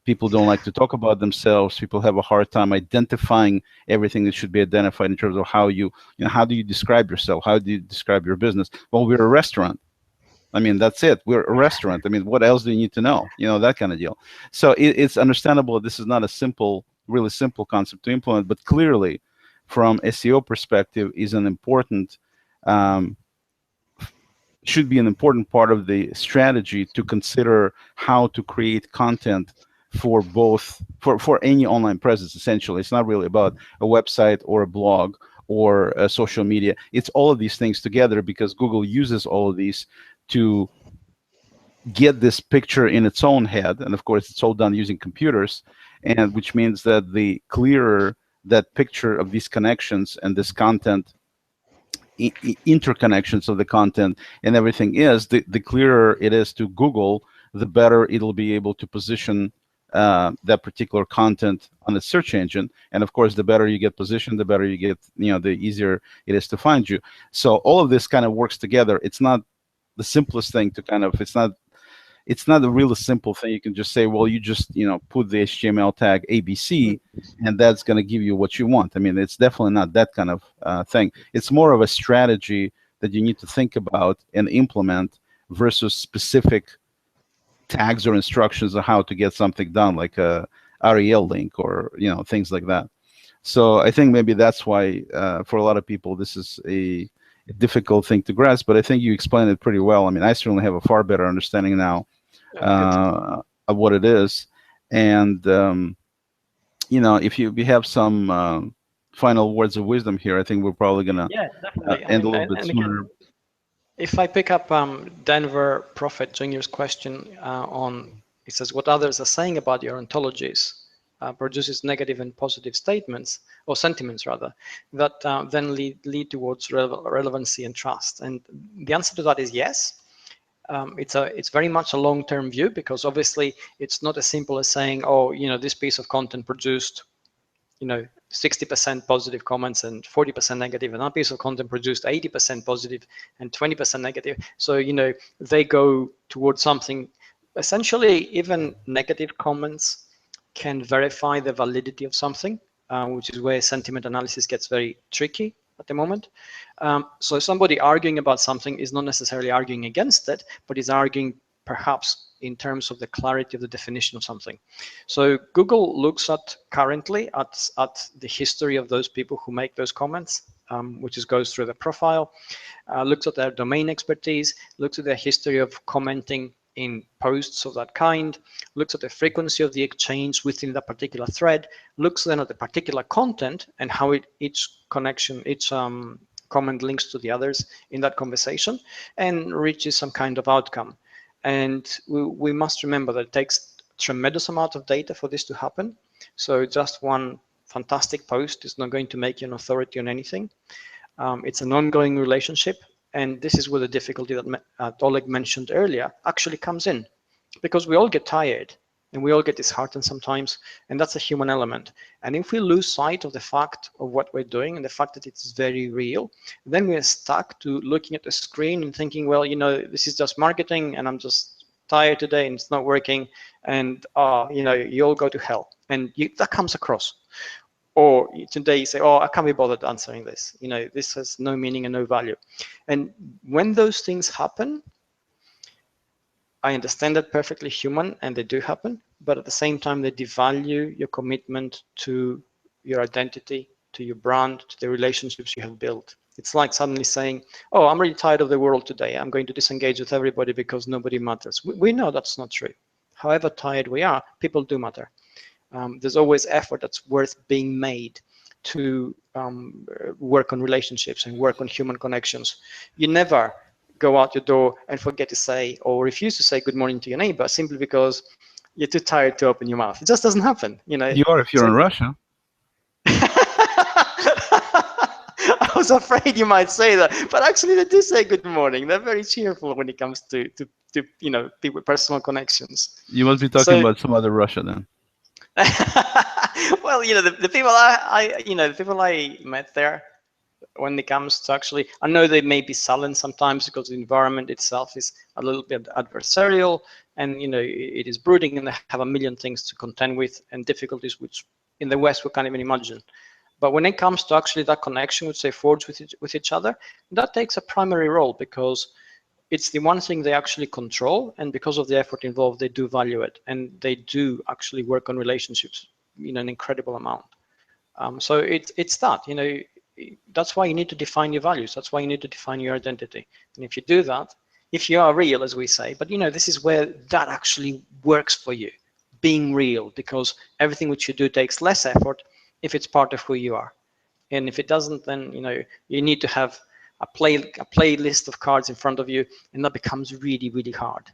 People don't like to talk about themselves. People have a hard time identifying everything that should be identified in terms of how how do you describe yourself? How do you describe your business? Well, we're a restaurant. I mean, that's it. We're a restaurant. I mean, what else do you need to know? That kind of deal. So it's understandable this is not a simple really simple concept to implement, but clearly from SEO perspective is an important, should be an important part of the strategy to consider how to create content for both, for any online presence. Essentially, it's not really about a website or a blog or social media. It's all of these things together, because Google uses all of these to get this picture in its own head. And of course, it's all done using computers, and which means that the clearer that picture of these connections and this content, interconnections of the content and everything is, the clearer it is to Google, the better it'll be able to position that particular content on the search engine. And of course, the better you get positioned, the better you get, the easier it is to find you. So all of this kind of works together. It's not the simplest thing to kind of, it's not a really simple thing. You can just say, well, you just, put the HTML tag ABC, and that's going to give you what you want. I mean, it's definitely not that kind of thing. It's more of a strategy that you need to think about and implement versus specific tags or instructions on how to get something done, like a REL link or, things like that. So I think maybe that's why for a lot of people, this is a difficult thing to grasp, but I think you explained it pretty well. I mean, I certainly have a far better understanding now of what it is. And, if we have some final words of wisdom here, I think we're probably going to definitely. end a little bit sooner. If I pick up Denver Prophet Jr.'s question on, he says, what others are saying about your ontologies produces negative and positive statements, or sentiments rather, that then lead towards relevancy and trust. And the answer to that is yes. It's very much a long-term view, because obviously it's not as simple as saying, oh, this piece of content produced 60% positive comments and 40% negative, and that piece of content produced 80% positive and 20% negative. So they go towards something. Essentially, even negative comments can verify the validity of something, which is where sentiment analysis gets very tricky at the moment. So somebody arguing about something is not necessarily arguing against it, but is arguing perhaps in terms of the clarity of the definition of something. So Google looks at currently at the history of those people who make those comments, which goes through the profile, looks at their domain expertise, looks at their history of commenting in posts of that kind, looks at the frequency of the exchange within that particular thread, looks then at the particular content and how each comment links to the others in that conversation, and reaches some kind of outcome. And we must remember that it takes a tremendous amount of data for this to happen. So just one fantastic post is not going to make you an authority on anything. It's an ongoing relationship. And this is where the difficulty that Oleg mentioned earlier actually comes in, because we all get tired and we all get disheartened sometimes, and that's a human element. And if we lose sight of the fact of what we're doing and the fact that it's very real, then we're stuck to looking at the screen and thinking, well, this is just marketing and I'm just tired today and it's not working, and you all go to hell. And that comes across. Or today you say, oh, I can't be bothered answering this. This has no meaning and no value. And when those things happen, I understand that perfectly human, and they do happen, but at the same time, they devalue your commitment to your identity, to your brand, to the relationships you have built. It's like suddenly saying, oh, I'm really tired of the world today. I'm going to disengage with everybody because nobody matters. We know that's not true. However tired we are, people do matter. There's always effort that's worth being made to work on relationships and work on human connections. You never go out your door and forget to say or refuse to say good morning to your neighbor simply because you're too tired to open your mouth. It just doesn't happen. You are if you're in Russia. I was afraid you might say that, but actually they do say good morning. They're very cheerful when it comes to people, personal connections. You must be talking about some other Russia then. Well, the people the people I met there, when it comes to actually, I know they may be sullen sometimes because the environment itself is a little bit adversarial, and it is brooding, and they have a million things to contend with and difficulties which in the West we can't even imagine. But when it comes to actually that connection which they forge with each other, that takes a primary role, because it's the one thing they actually control, and because of the effort involved, they do value it, and they do actually work on relationships an incredible amount. So it's that, that's why you need to define your values. That's why you need to define your identity. And if you do that, if you are real, as we say, but this is where that actually works for you, being real, because everything which you do takes less effort if it's part of who you are. And if it doesn't, then you need to have a playlist of cards in front of you, and that becomes really, really hard.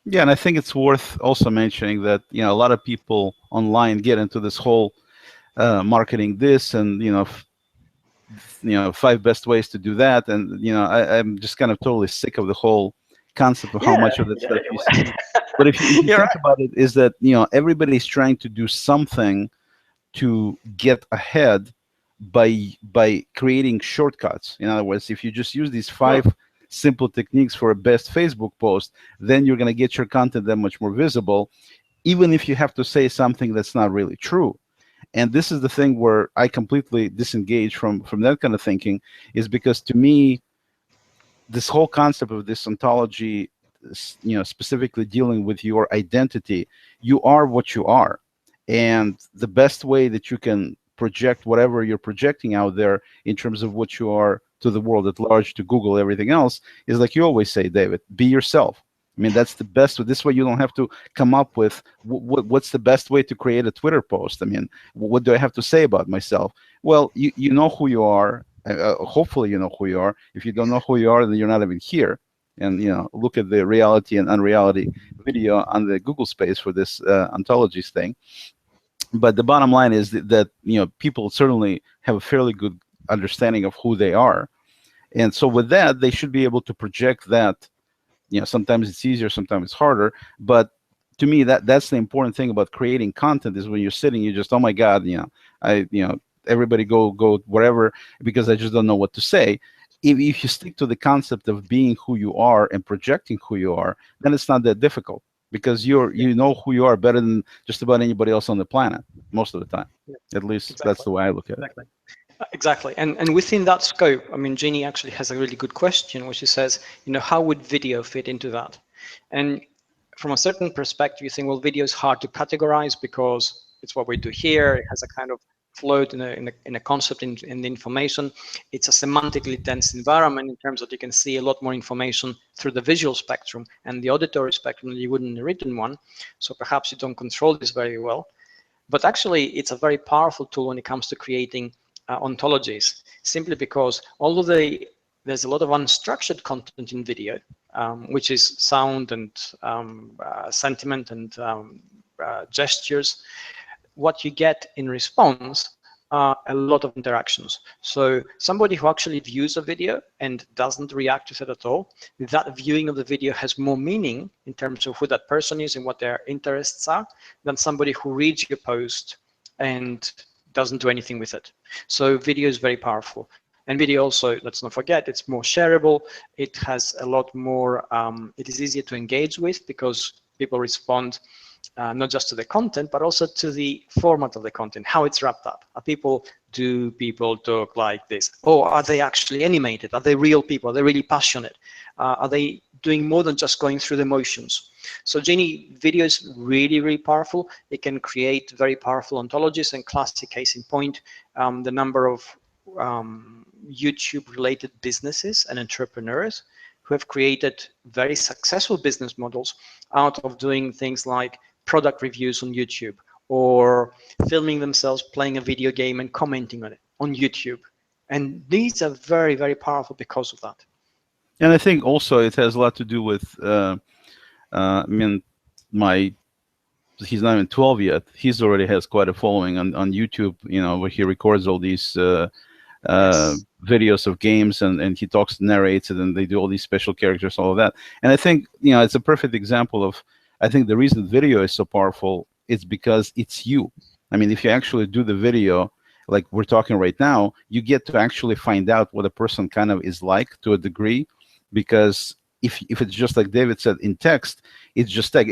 Yeah, and I think it's worth also mentioning that a lot of people online get into this whole marketing this and 5 best ways to do that, and I'm just kind of totally sick of the whole concept of how much of that stuff you see. But if you think right about it, is that everybody's trying to do something to get ahead by creating shortcuts. In other words, if you just use these 5 simple techniques for a best Facebook post, then you're going to get your content that much more visible, even if you have to say something that's not really true. And this is the thing where I completely disengage from that kind of thinking, is because to me, this whole concept of this ontology, specifically dealing with your identity, you are what you are. And the best way that you can project whatever you're projecting out there in terms of what you are to the world at large, to Google, everything else, is like you always say, David, be yourself. I mean, that's the best. This way you don't have to come up with what's the best way to create a Twitter post. I mean, what do I have to say about myself? Well, you know who you are. Hopefully you know who you are. If you don't know who you are, then you're not even here. And look at the reality and unreality video on the Google space for this ontologies thing. But the bottom line is that people certainly have a fairly good understanding of who they are, and so with that, they should be able to project that. Sometimes it's easier, sometimes it's harder. But to me, that's the important thing about creating content, is when you're sitting, you just, oh my God, everybody go wherever, because I just don't know what to say. If you stick to the concept of being who you are and projecting who you are, then it's not that difficult, because you know who you are better than just about anybody else on the planet most of the time. At least that's the way I look at it. Exactly. And within that scope, I mean, Jeannie actually has a really good question, which she says, how would video fit into that? And from a certain perspective, you think, well, video is hard to categorize because it's what we do here. It has a kind of float in a concept in the information. It's a semantically dense environment in terms that you can see a lot more information through the visual spectrum and the auditory spectrum than you would in the written one. So perhaps you don't control this very well. But actually, it's a very powerful tool when it comes to creating ontologies, simply because although there's a lot of unstructured content in video, which is sound and sentiment and gestures, what you get in response are a lot of interactions. So somebody who actually views a video and doesn't react to it at all, that viewing of the video has more meaning in terms of who that person is and what their interests are, than somebody who reads your post and doesn't do anything with it. So video is very powerful. And video also, let's not forget, it's more shareable. It has a lot more, it is easier to engage with, because people respond not just to the content, but also to the format of the content, how it's wrapped up. Do people talk like this? Or are they actually animated? Are they real people? Are they really passionate? Are they doing more than just going through the motions? So Jeannie, video is really, really powerful. It can create very powerful ontologies, and classic case in point, the number of YouTube-related businesses and entrepreneurs who have created very successful business models out of doing things like product reviews on YouTube, or filming themselves playing a video game and commenting on it on YouTube. And these are very, very powerful because of that. And I think also it has a lot to do with, I mean, he's not even 12 yet. He's already has quite a following on YouTube, where he records all these videos of games, and he narrates it, and they do all these special characters, all of that. And I think, it's a perfect example of, I think the reason video is so powerful is because it's you. I mean, if you actually do the video, like we're talking right now, you get to actually find out what a person kind of is like to a degree, because if it's just like David said in text, it's just like,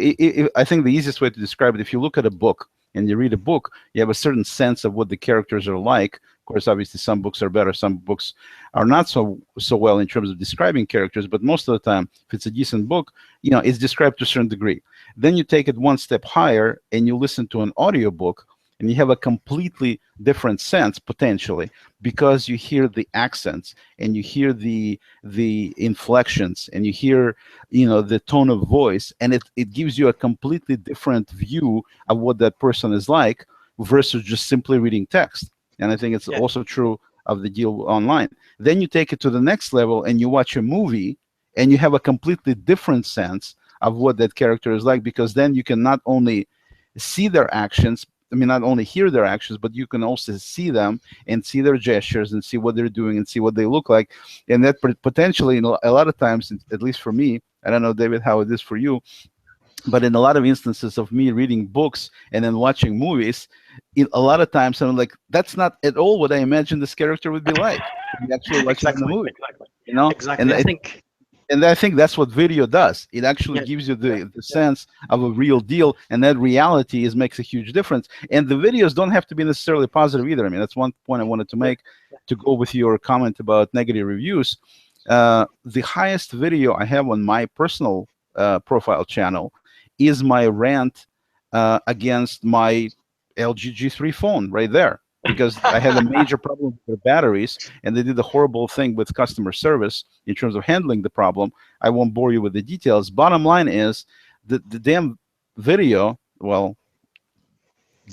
I think the easiest way to describe it, if you look at a book and you read a book, you have a certain sense of what the characters are like. Of course, obviously, some books are better, some books are not so well in terms of describing characters, but most of the time, if it's a decent book, it's described to a certain degree. Then you take it one step higher and you listen to an audiobook, and you have a completely different sense potentially, because you hear the accents and you hear the inflections and you hear, you know, the tone of voice, and it gives you a completely different view of what that person is like versus just simply reading text. And I think it's Yeah. also true of the deal online. Then you take it to the next level and you watch a movie and you have a completely different sense of what that character is like, because then you can not only see their actions, I mean, not only hear their actions, but you can also see them and see their gestures and see what they're doing and see what they look like. And that potentially, you know, a lot of times, at least for me, I don't know, David, how it is for you, but in a lot of instances of me reading books and then watching movies, a lot of times I'm like, that's not at all what I imagined this character would be like when you actually watch it in the Exactly. movie, Exactly. you know? Exactly. I think. And I think that's what video does. It actually Yeah. gives you Yeah. the Yeah. sense of a real deal, and that reality makes a huge difference. And the videos don't have to be necessarily positive either. I mean, that's one point I wanted to Yeah. make to go with your comment about negative reviews. The highest video I have on my personal profile channel is my rant against my LG G3 phone right there, because I had a major problem with their batteries, and they did a horrible thing with customer service in terms of handling the problem. I won't bore you with the details. Bottom line is the damn video, well,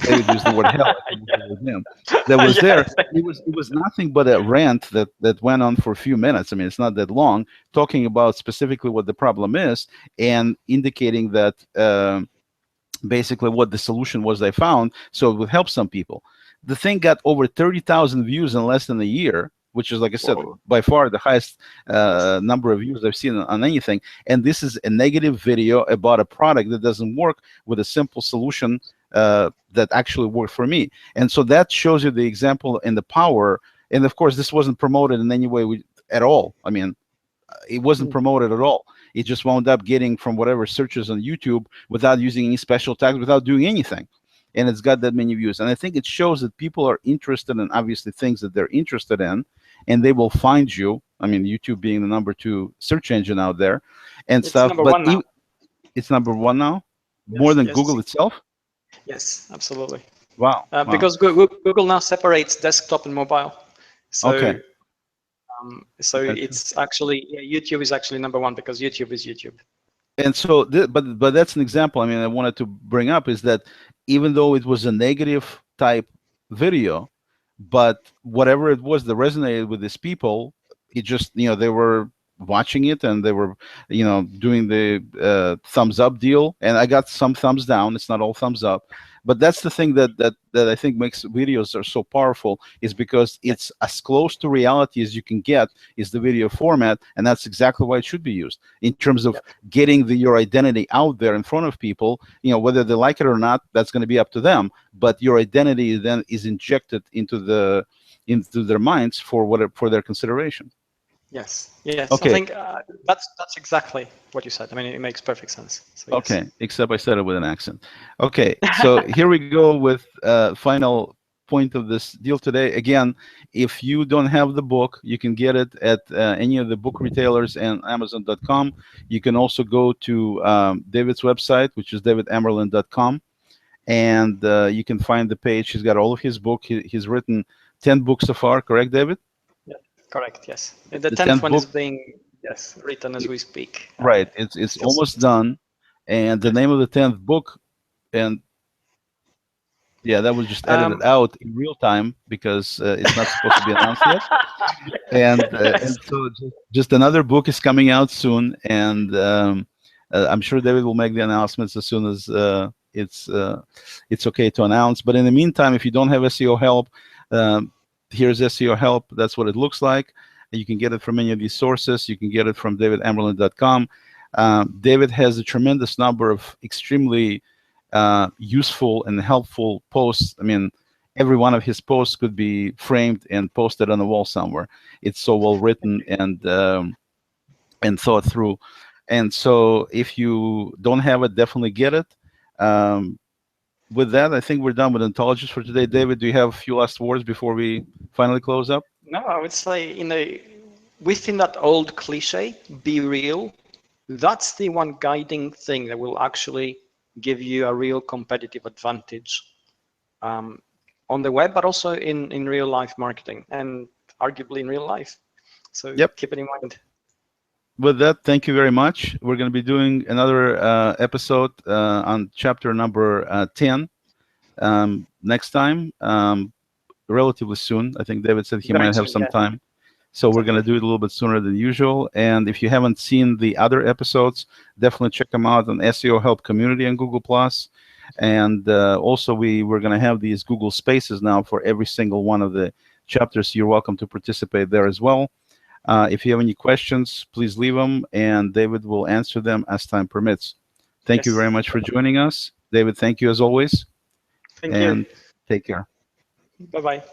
David used the word hell, I can use the word damn, that was there. Yes. It was nothing but a rant that went on for a few minutes. I mean, it's not that long, talking about specifically what the problem is and indicating that basically what the solution was I found, so it would help some people. The thing got over 30,000 views in less than a year, which is, like I said, Whoa. by far the highest Yes. number of views I've seen on anything. And this is a negative video about a product that doesn't work with a simple solution that actually worked for me. And so that shows you the example and the power. And of course, this wasn't promoted in any way at all. I mean, it wasn't Mm. promoted at all. It just wound up getting from whatever searches on YouTube without using any special tags, without doing anything. And it's got that many views. And I think it shows that people are interested in obviously things that they're interested in, and they will find you. I mean, YouTube being the #2 search engine out there and It's stuff, number but one now. it's #1 now, more Yes. than Yes. Google itself. Yes. Absolutely. Wow. Wow. Because Google now separates desktop and mobile. So Okay. so Gotcha. it's actually, yeah, YouTube is actually number one because YouTube is YouTube. And so, but that's an example. I mean, I wanted to bring up is that even though it was a negative type video, but whatever it was that resonated with these people, it just, you know, they were watching it and they were, you know, doing the thumbs up deal, and I got some thumbs down. It's not all thumbs up, but that's the thing that I think makes videos are so powerful, is because Yeah. it's as close to reality as you can get is the video format, and that's exactly why it should be used in terms of Yeah. getting your identity out there in front of people. You know, whether they like it or not, that's going to be up to them, but your identity then is injected into their minds for their consideration. Yes. Yes. I Okay. think that's exactly what you said. I mean, it makes perfect sense. So yes. Okay, except I said it with an accent. Okay, so here we go with final point of this deal today. Again, if you don't have the book, you can get it at any of the book retailers and Amazon.com. You can also go to David's website, which is davidamerland.com, and you can find the page. He's got all of his book. He's written 10 books so far, correct, David? Yeah. Correct. Yes. The The 10th 10th one is book, being, yes, written as we speak. right? It's Still. almost done, and the Yes. name of the 10th book, and yeah, that was just edited Um, out in real time because it's not supposed to be announced yet. And yes. so just another book is coming out soon, and I'm sure David will make the announcements as soon as it's okay to announce. But in the meantime, if you don't have SEO help, here's SEO help. That's what it looks like. You can get it from any of these sources. You can get it from davidamerland.com. David has a tremendous number of extremely useful and helpful posts. I mean, every one of his posts could be framed and posted on the wall somewhere. It's so well written and thought through. And so, if you don't have it, definitely get it. Um, with that, I think we're done with Ontologies for today. David, do you have a few last words before we finally close up? No, I would say, within that old cliche, be real. That's the one guiding thing that will actually give you a real competitive advantage on the web, but also in real life marketing and arguably in real life. So Yep. keep it in mind. With that, thank you very much. We're going to be doing another episode on chapter number 10 next time, relatively soon. I think David said he Very might have soon, some yeah, time. So we're going to exactly. do it a little bit sooner than usual. And if you haven't seen the other episodes, definitely check them out on SEO Help community on Google+. And also we're going to have these Google Spaces now for every single one of the chapters. You're welcome to participate there as well. If you have any questions, please leave them, and David will answer them as time permits. Thank you Yes. very much for joining us. David, thank you as always, Thank you. and take care. Bye-bye.